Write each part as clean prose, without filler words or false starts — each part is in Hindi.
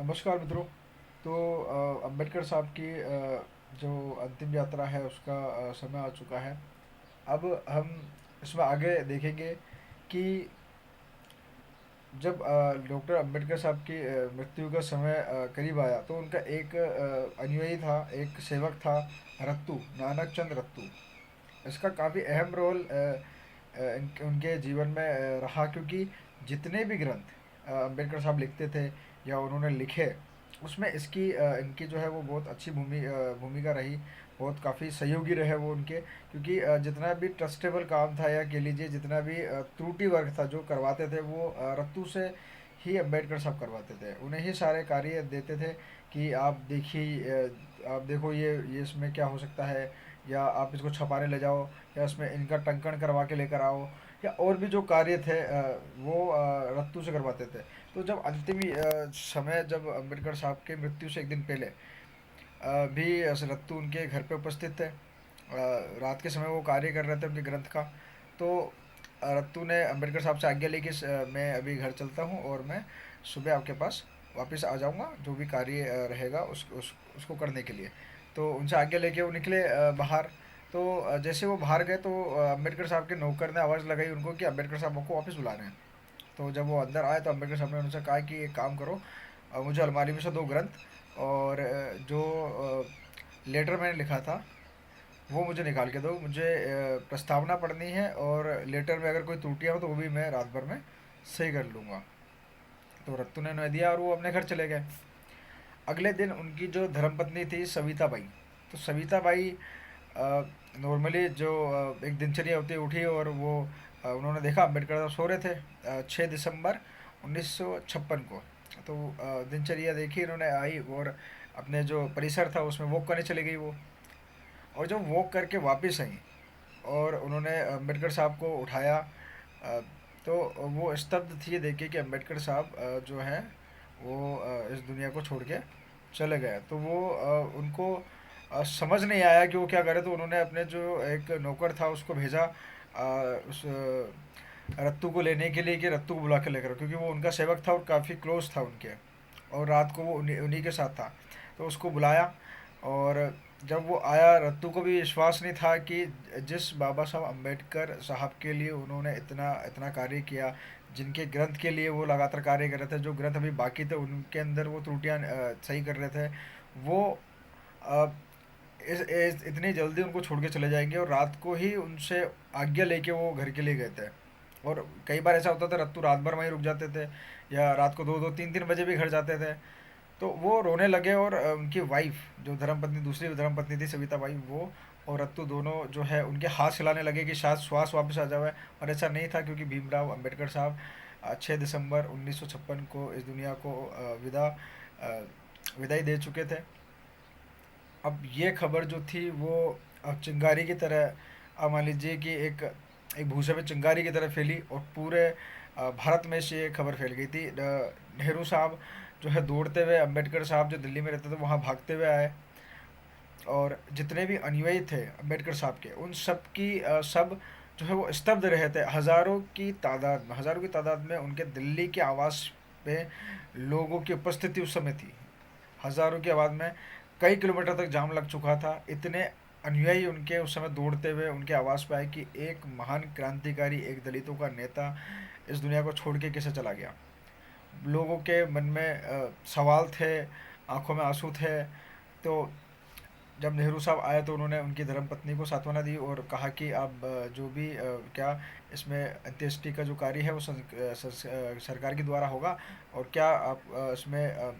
नमस्कार मित्रों। तो अम्बेडकर साहब की जो अंतिम यात्रा है उसका समय आ चुका है। अब हम इसमें आगे देखेंगे कि जब डॉक्टर अम्बेडकर साहब की मृत्यु का समय करीब आया तो उनका एक अनुयायी था, एक सेवक था, रत्तू, नानक चंद रत्तू। इसका काफ़ी अहम रोल उनके जीवन में रहा, क्योंकि जितने भी ग्रंथ अम्बेडकर साहब लिखते थे या उन्होंने लिखे, उसमें इनकी जो है वो बहुत अच्छी भूमिका रही। बहुत काफ़ी सहयोगी रहे वो उनके, क्योंकि जितना भी ट्रस्टेबल काम था या कह लीजिए जितना भी त्रुटि वर्क था जो करवाते थे वो रत्तू से ही अम्बेडकर साहब करवाते थे। उन्हें ही सारे कार्य देते थे कि आप देखिए, आप देखो ये इसमें क्या हो सकता है, या आप इसको छपाने ले जाओ, या इसमें इनका टंकण करवा के लेकर आओ, या और भी जो कार्य थे वो रत्तू से करवाते थे। तो जब अंतिम समय, जब अम्बेडकर साहब के मृत्यु से एक दिन पहले भी रत्तू उनके घर पे उपस्थित थे। रात के समय वो कार्य कर रहे थे उनके ग्रंथ का। तो रत्तू ने अम्बेडकर साहब से आज्ञा ली कि मैं अभी घर चलता हूँ और मैं सुबह आपके पास वापस आ जाऊँगा, जो भी कार्य रहेगा उसको करने के लिए। तो उनसे आज्ञा लेके वो निकले बाहर। तो जैसे वो बाहर गए तो अम्बेडकर साहब के नौकर ने आवाज़ लगाई उनको कि अम्बेडकर साहब को वापस बुला रहे हैं। तो जब वो अंदर आए तो अम्बेडकर साहब ने उनसे कहा कि एक काम करो, मुझे अलमारी में से दो ग्रंथ और जो लेटर मैंने लिखा था वो मुझे निकाल के दो। मुझे प्रस्तावना पढ़नी है, और लेटर में अगर कोई त्रुटियाँ हो तो वो भी मैं रात भर में सही कर लूँगा। तो रत्तू ने उन्हें दिया और वो अपने घर चले गए। अगले दिन उनकी जो धर्मपत्नी थी सविता बाई, तो सविता बाई नॉर्मली जो एक दिनचर्या होती है, उठी और वो उन्होंने देखा अम्बेडकर साहब सो रहे थे 6 दिसंबर 1956 को। तो दिनचर्या देखी इन्होंने, आई और अपने जो परिसर था उसमें वॉक करने चली गई वो। और जब वॉक करके वापस आई और उन्होंने अम्बेडकर साहब को उठाया, अ, तो वो स्तब्ध थी ये देख के कि अम्बेडकर साहब जो है वो इस दुनिया को छोड़ के चले गए। तो वो उनको समझ नहीं आया कि वो क्या करे। तो उन्होंने अपने जो एक नौकर था उसको भेजा उस रत्तू को लेने के लिए, कि रत्तू को बुला के लेकर, क्योंकि वो उनका सेवक था और काफ़ी क्लोज था उनके, और रात को वो उन्हीं उन्हीं के साथ था। तो उसको बुलाया, और जब वो आया रत्तू को भी विश्वास नहीं था कि जिस बाबा साहब अम्बेडकर साहब के लिए उन्होंने इतना इतना कार्य किया, जिनके ग्रंथ के लिए वो लगातार कार्य कर रहे थे, जो ग्रंथ अभी बाकी थे उनके अंदर वो त्रुटियां सही कर रहे थे, वो अ, इतनी जल्दी उनको छोड़ के चले जाएंगे। और रात को ही उनसे आज्ञा लेके वो घर के लिए गए थे। और कई बार ऐसा होता था रत्तू रात भर वहीं रुक जाते थे, या रात को 2-2 3-3 बजे भी घर जाते थे। तो वो रोने लगे, और उनकी वाइफ, जो धर्मपत्नी, दूसरी धर्मपत्नी थी सविता बाई, वो और रत्तू दोनों जो है उनके हाथ हिलाने लगे कि शायद श्वास वापस आ जाए। और ऐसा नहीं था, क्योंकि भीमराव अंबेडकर साहब 6 दिसंबर 1956 को इस दुनिया को विदाई दे चुके थे। अब ये खबर जो थी वो अब चिंगारी की तरह, अब मान लीजिए कि एक भूसे में चिंगारी की तरह फैली, और पूरे भारत में से ये खबर फैल गई थी। नेहरू साहब जो है दौड़ते हुए, अम्बेडकर साहब जो दिल्ली में रहते थे वहाँ भागते हुए आए, और जितने भी अनुयायी थे अम्बेडकर साहब के, उन सब की सब जो है वो स्तब्ध रहे थे। हज़ारों की तादाद में उनके दिल्ली के आवास पे लोगों की उपस्थिति उस समय थी। हज़ारों की आवाज़ में कई किलोमीटर तक जाम लग चुका था। इतने अनुयायी उनके उस समय दौड़ते हुए उनके आवाज़ पे आए कि एक महान क्रांतिकारी, एक दलितों का नेता इस दुनिया को छोड़ के कैसे चला गया। लोगों के मन में सवाल थे, आंखों में आंसू थे। तो जब नेहरू साहब आए तो उन्होंने उनकी धर्मपत्नी को सांत्वना दी और कहा कि आप जो भी क्या इसमें अंत्येष्टि का जो कार्य है वो सरकार के द्वारा होगा, और क्या आप इसमें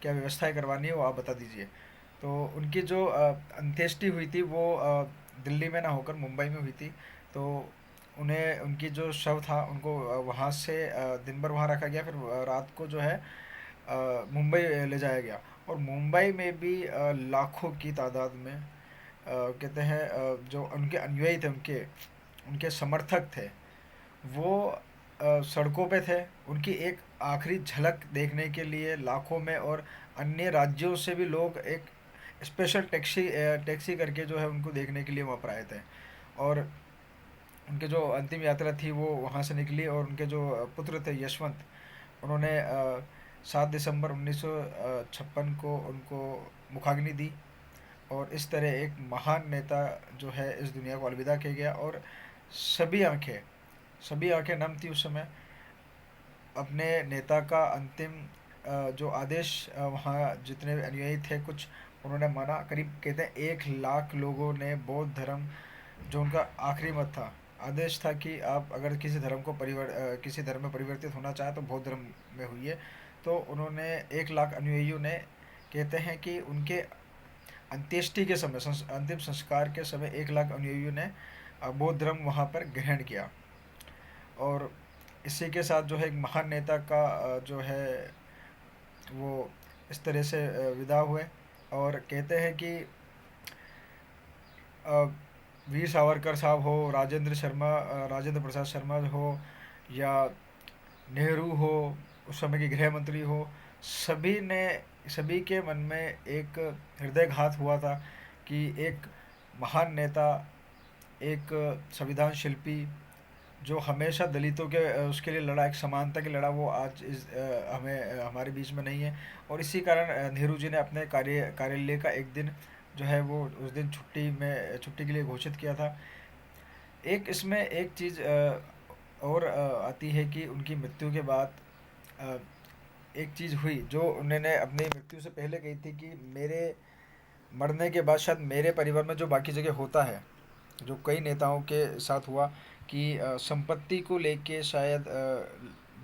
क्या व्यवस्थाएं करवानी है वो आप बता दीजिए। तो उनकी जो अंत्येष्टि हुई थी वो दिल्ली में ना होकर मुंबई में हुई थी। तो उन्हें, उनकी जो शव था उनको वहाँ से दिन भर वहाँ रखा गया, फिर रात को जो है मुंबई ले जाया गया। और मुंबई में भी लाखों की तादाद में कहते हैं जो उनके अनुयायी थे, उनके उनके समर्थक थे, वो सड़कों पे थे। उनकी एक आखिरी झलक देखने के लिए लाखों में, और अन्य राज्यों से भी लोग एक स्पेशल टैक्सी करके जो है उनको देखने के लिए वहाँ पर आए थे। और उनके जो अंतिम यात्रा थी वो वहाँ से निकली, और उनके जो पुत्र थे यशवंत, उन्होंने 7 दिसंबर 1956 को उनको मुखाग्नि दी। और इस तरह एक महान नेता जो है इस दुनिया को अलविदा कह गया। और सभी आंखें सभी आंखें नम थी उस समय। अपने नेता का अंतिम जो आदेश वहाँ जितने भी अनुयायी थे कुछ उन्होंने माना। करीब कहते हैं 1 लाख लोगों ने बौद्ध धर्म, जो उनका आखिरी मत था, आदेश था कि आप अगर किसी धर्म में परिवर्तित होना चाहें तो बौद्ध धर्म में हुई। तो उन्होंने 1 लाख अनुयायियों ने, कहते हैं कि उनके अंत्येष्टि के समय, अंतिम संस्कार के समय 1 लाख अनुयायियों ने बौद्ध धर्म वहाँ पर ग्रहण किया। और इसी के साथ जो है एक महान नेता का जो है वो इस तरह से विदा हुए। और कहते हैं कि अ, वीर सावरकर साहब हो, राजेंद्र प्रसाद शर्मा हो, या नेहरू हो, उस समय के गृह मंत्री हो, सभी के मन में एक हृदयघात हुआ था कि एक महान नेता, एक संविधान शिल्पी जो हमेशा दलितों के उसके लिए लड़ा, एक समानता के लड़ा, वो आज हमारे बीच में नहीं है। और इसी कारण नेहरू जी ने अपने कार्यालय का एक दिन जो है वो उस दिन छुट्टी के लिए घोषित किया था। एक इसमें एक चीज़ और आती है कि उनकी मृत्यु के बाद अ, एक चीज़ हुई जो उन्होंने अपनी मृत्यु से पहले कही थी कि मेरे मरने के बाद शायद मेरे परिवार में जो बाकी जगह होता है, जो कई नेताओं के साथ हुआ कि संपत्ति को लेके शायद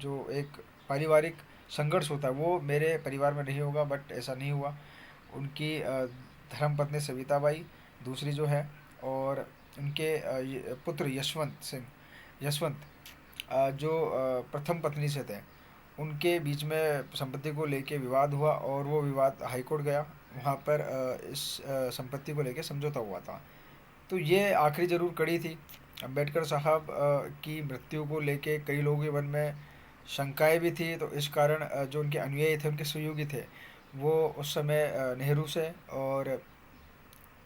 जो एक पारिवारिक संघर्ष होता है वो मेरे परिवार में नहीं होगा, बट ऐसा नहीं हुआ। उनकी धर्मपत्नी सविताबाई दूसरी जो है, और उनके पुत्र यशवंत जो प्रथम पत्नी से थे, उनके बीच में संपत्ति को लेके विवाद हुआ और वो विवाद हाईकोर्ट गया। वहाँ पर इस संपत्ति को लेके समझौता हुआ था। तो ये आखिरी ज़रूर कड़ी थी। अम्बेडकर साहब की मृत्यु को लेके कई लोगों के मन में शंकाएं भी थी। तो इस कारण जो उनके अनुयायी थे, उनके सहयोगी थे, वो उस समय नेहरू से और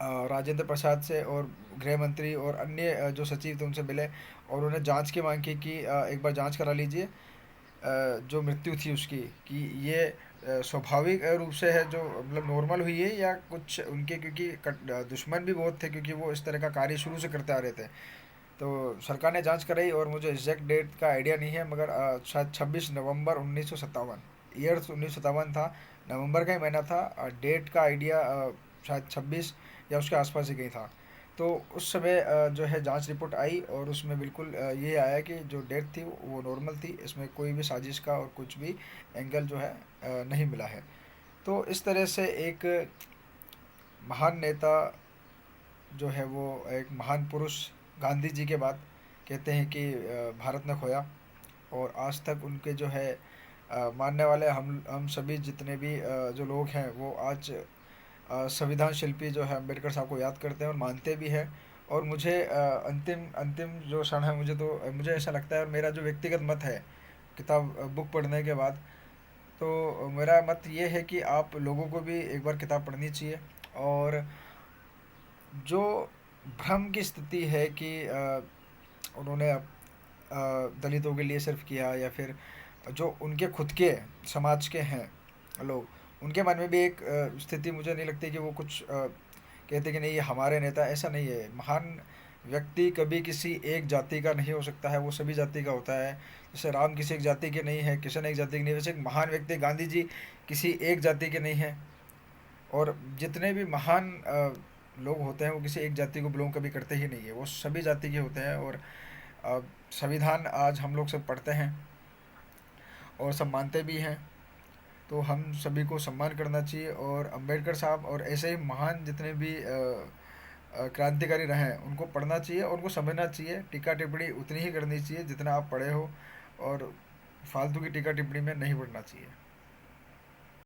राजेंद्र प्रसाद से और गृह मंत्री और अन्य जो सचिव थे उनसे मिले और उन्हें जांच की मांग की कि एक बार जांच करा लीजिए जो मृत्यु थी उसकी, कि ये स्वाभाविक रूप से है, जो मतलब नॉर्मल हुई है, या कुछ उनके, क्योंकि दुश्मन भी बहुत थे, क्योंकि वो इस तरह का कार्य शुरू से करते आ रहे थे। तो सरकार ने जांच कराई और मुझे एग्जैक्ट डेट का आइडिया नहीं है, मगर शायद 26 नवंबर 1957, ईयर 1957 था, नवंबर का ही महीना था। डेट का आइडिया शायद 26 या उसके आसपास ही कहीं था। तो उस समय जो है जांच रिपोर्ट आई और उसमें बिल्कुल ये आया कि जो डेट थी वो नॉर्मल थी, इसमें कोई भी साजिश का और कुछ भी एंगल जो है नहीं मिला है। तो इस तरह से एक महान नेता जो है वो एक महान पुरुष गांधी जी के बाद कहते हैं कि भारत ने खोया। और आज तक उनके जो है मानने वाले हम सभी जितने भी जो लोग हैं वो आज संविधान शिल्पी जो है अम्बेडकर साहब को याद करते हैं और मानते भी हैं। और मुझे अंतिम अंतिम जो क्षण है, मुझे ऐसा लगता है, और मेरा जो व्यक्तिगत मत है बुक पढ़ने के बाद, तो मेरा मत ये है कि आप लोगों को भी एक बार किताब पढ़नी चाहिए। और जो भ्रम की स्थिति है कि उन्होंने दलितों के लिए सिर्फ किया, या फिर जो उनके खुद के समाज के हैं लोग, उनके मन में भी एक स्थिति मुझे नहीं लगती कि वो कुछ कहते कि नहीं ये हमारे नेता, ऐसा नहीं है। महान व्यक्ति कभी किसी एक जाति का नहीं हो सकता है, वो सभी जाति का होता है। जैसे राम किसी एक जाति के नहीं है, किशन एक जाति के नहीं, वैसे एक महान व्यक्ति गांधी जी किसी एक जाति के नहीं हैं। और जितने भी महान लोग होते हैं वो किसी एक जाति को बिलोंग कभी करते ही नहीं है, वो सभी जाति के होते हैं। और संविधान आज हम लोग सब पढ़ते हैं और सब मानते भी हैं, तो हम सभी को सम्मान करना चाहिए। और अंबेडकर साहब और ऐसे ही महान जितने भी क्रांतिकारी रहे हैं उनको पढ़ना चाहिए और उनको समझना चाहिए। टीका टिप्पणी उतनी ही करनी चाहिए जितना आप पढ़े हो, और फालतू की टीका टिप्पणी में नहीं पढ़ना चाहिए।